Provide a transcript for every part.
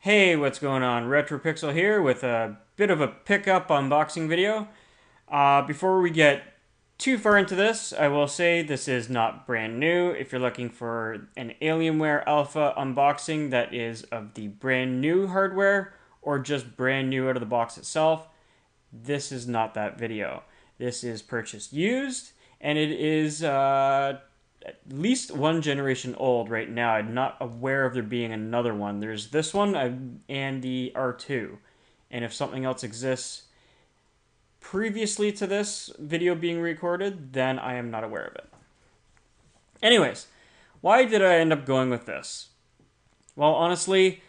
Hey, what's going on? RetroPixel here with a bit of a pickup unboxing video. Before we get too far into this, I will say this is not brand new. If you're looking for an Alienware Alpha unboxing that is of the brand new hardware or just brand new out of the box itself, this is not that video. This is purchased used, and it is at least one generation old right now. I'm not aware of there being another one. There's this one and the R2. And if something else exists previously to this video being recorded, then I am not aware of it. Anyways, why did I end up going with this? Well, honestly,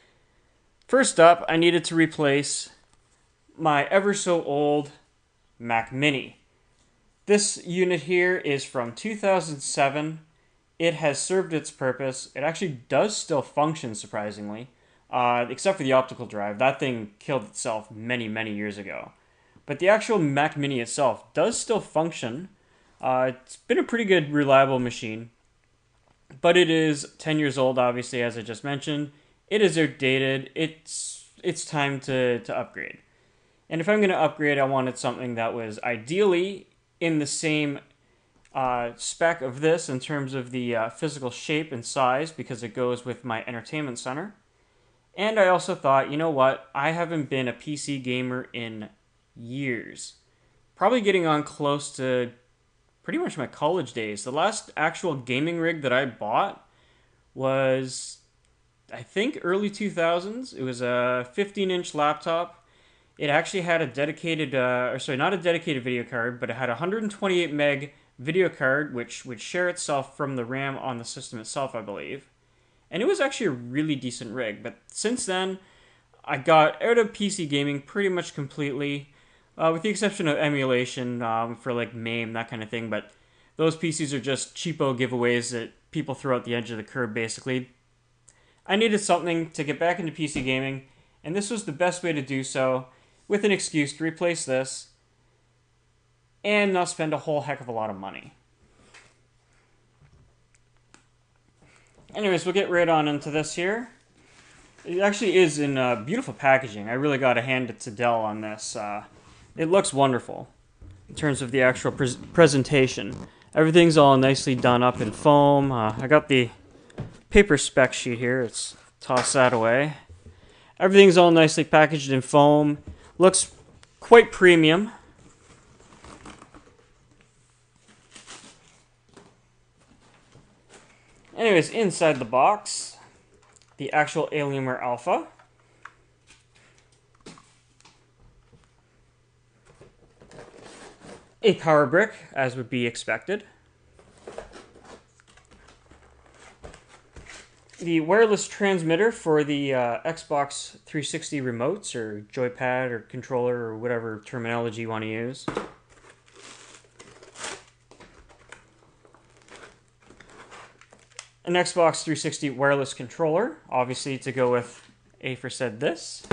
first up, I needed to replace my ever so old Mac Mini. This unit here is from 2007. It has served its purpose. It actually does still function, surprisingly, except for the optical drive. That thing killed itself many, many years ago. But the actual Mac Mini itself does still function. It's been a pretty good, reliable machine. But it is 10 years old, obviously, as I just mentioned. It is outdated. It's time to upgrade. And if I'm going to upgrade, I wanted something that was ideally in the same spec of this in terms of the physical shape and size, because it goes with my entertainment center. And I also thought, you know what, I haven't been a PC gamer in years. Probably getting on close to pretty much my college days. The last actual gaming rig that I bought was, I think, early 2000s. It was a 15-inch laptop. It actually had a dedicated, not a dedicated video card, but it had a 128 meg video card, which would share itself from the RAM on the system itself, I believe. And it was actually a really decent rig. But since then, I got out of PC gaming pretty much completely, with the exception of emulation for like MAME, that kind of thing. But those PCs are just cheapo giveaways that people throw out the edge of the curb, basically. I needed something to get back into PC gaming, and this was the best way to do so, with an excuse to replace this and not spend a whole heck of a lot of money. Anyways, we'll get right on into this here. It actually is in beautiful packaging. I really got to hand it to Dell on this. It looks wonderful in terms of the actual presentation. Everything's all nicely done up in foam. I got the paper spec sheet here. Let's toss that away. Everything's all nicely packaged in foam. Looks quite premium. Anyways, inside the box, the actual Alienware Alpha. A power brick, as would be expected. The wireless transmitter for the Xbox 360 remotes, or joypad, or controller, or whatever terminology you want to use. An Xbox 360 wireless controller, obviously to go with aforesaid this.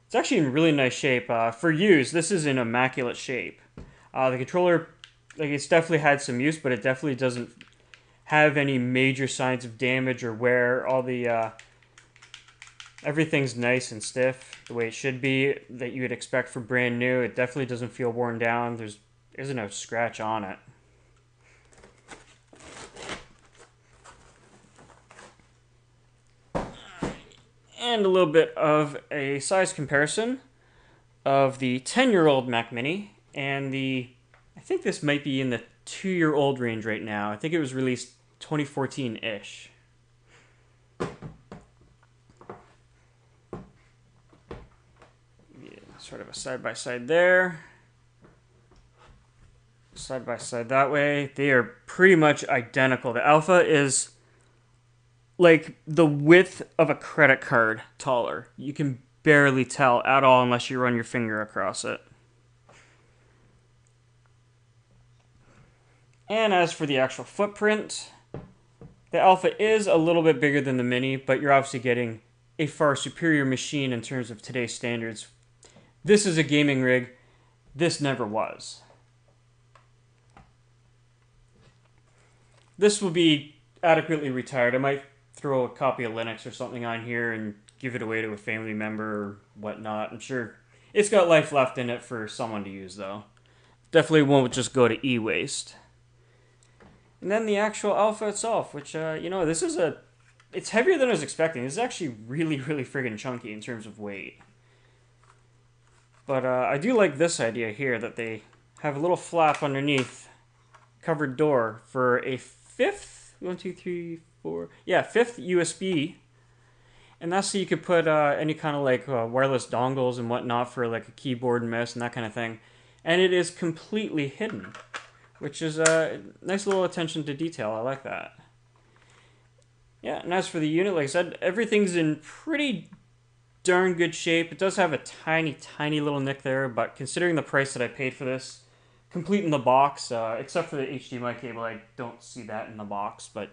It's actually in really nice shape. For use, this is in immaculate shape. The controller, it's definitely had some use, but it definitely doesn't have any major signs of damage or wear. All the everything's nice and stiff the way it should be, that you would expect for brand new. It definitely doesn't feel worn down. There isn't a scratch on it. And a little bit of a size comparison of the 10-year-old Mac Mini and I think this might be in the 2-year-old range right now. I think it was released 2014-ish. Yeah, sort of a side-by-side there. Side-by-side that way. They are pretty much identical. The Alpha is like the width of a credit card taller. You can barely tell at all unless you run your finger across it. And as for the actual footprint, the Alpha is a little bit bigger than the Mini, but you're obviously getting a far superior machine in terms of today's standards. This is a gaming rig. This never was. This will be adequately retired. I might throw a copy of Linux or something on here and give it away to a family member or whatnot. I'm sure it's got life left in it for someone to use, though. Definitely won't just go to e-waste. And then the actual Alpha itself, which, this is it's heavier than I was expecting. This is actually really, really friggin' chunky in terms of weight. But I do like this idea here that they have a little flap underneath, covered door for a fifth USB. And that's so you could put any kind of like wireless dongles and whatnot for like a keyboard and mouse and that kind of thing. And it is completely hidden, which is a nice little attention to detail. I like that. Yeah, and as for the unit, like I said, everything's in pretty darn good shape. It does have a tiny, tiny little nick there, but considering the price that I paid for this, complete in the box, except for the HDMI cable, I don't see that in the box, but,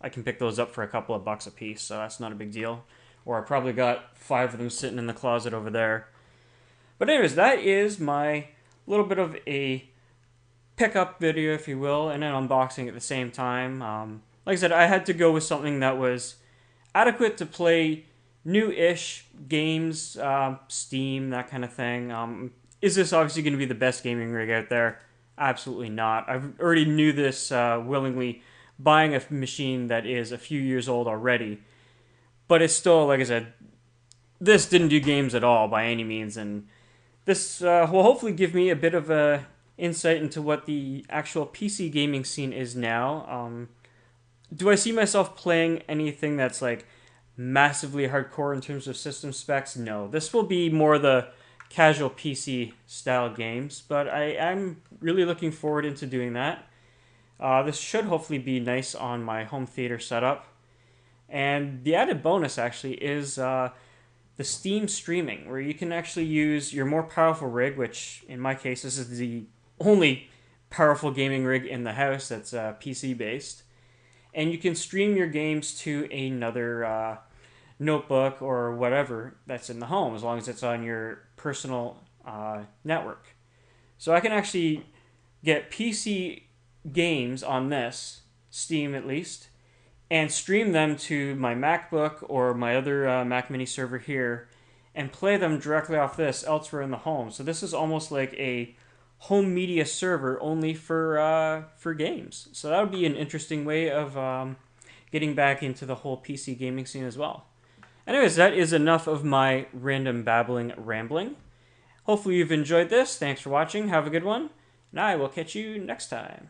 I can pick those up for a couple of bucks a piece, so that's not a big deal. Or I probably got 5 of them sitting in the closet over there. But anyways, that is my little bit of a pickup video, if you will, and an unboxing at the same time. Like I said, I had to go with something that was adequate to play new-ish games, Steam, that kind of thing. Is this obviously going to be the best gaming rig out there? Absolutely not. I already knew this willingly buying a machine that is a few years old already. But it's still, like I said, this didn't do games at all by any means, and this will hopefully give me a bit of a insight into what the actual PC gaming scene is now. Do I see myself playing anything that's like massively hardcore in terms of system specs? No. This will be more the casual PC style games, but I'm really looking forward into doing that. This should hopefully be nice on my home theater setup. And the added bonus actually is the Steam streaming, where you can actually use your more powerful rig, which in my case this is the only powerful gaming rig in the house that's PC based, and you can stream your games to another notebook or whatever that's in the home, as long as it's on your personal network. So I can actually get PC games on this, Steam at least, and stream them to my MacBook or my other Mac Mini server here, and play them directly off this elsewhere in the home. So this is almost like a home media server only for games. So that would be an interesting way of getting back into the whole PC gaming scene as well. Anyways, that is enough of my random babbling rambling. Hopefully you've enjoyed this. Thanks for watching. Have a good one. And I will catch you next time.